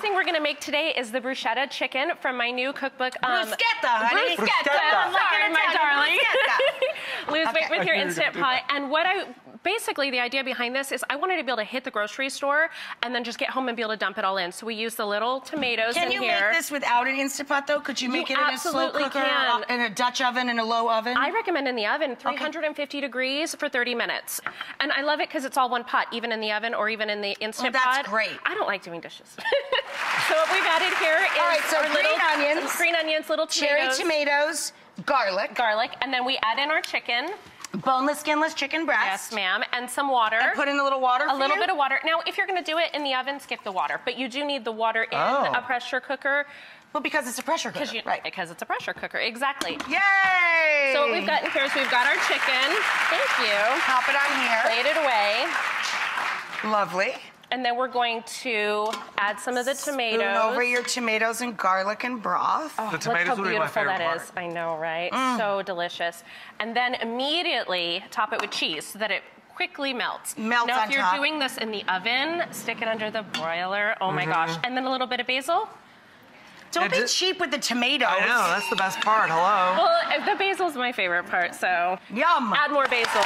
thing we're gonna make today is the bruschetta chicken from my new cookbook. Bruschetta, honey. Bruschetta. Sorry, my darling. Lose weight with your I knew Instant you Pot. And basically the idea behind this is I wanted to be able to hit the grocery store and then just get home and be able to dump it all in. So we use the little tomatoes in here. Can you make this without an Instant Pot though? Could you make it in a slow cooker, can. in a Dutch oven, in a low oven? I recommend in the oven, 350 degrees for 30 minutes. And I love it because it's all one pot, even in the oven or even in the Instant Pot. That's great. I don't like doing dishes. So what we've added here is all right, so green onions, little tomatoes. Cherry tomatoes, garlic. And then we add in our chicken. Boneless, skinless chicken breast. Yes, ma'am. And some water. And put in a little water A little bit of water. Now, if you're going to do it in the oven, skip the water. But you do need the water in a pressure cooker. Well, because it's a pressure cooker, right? Because it's a pressure cooker, exactly. Yay! So what we've got in here is we've got our chicken. Thank you. Pop it on here. Plate it away. Lovely. And then we're going to add some of the tomatoes. Spoon over your tomatoes and garlic and broth. Oh, the tomatoes look how would be my beautiful favorite that part. is. I know, right? So delicious. And then immediately top it with cheese so that it quickly melts. Melts now, on if you're top. doing this in the oven, stick it under the broiler. Oh my gosh. And then a little bit of basil. Don't be cheap with the tomatoes. I know, that's the best part. Hello. Well, the basil's my favorite part, so Yum. add more basil.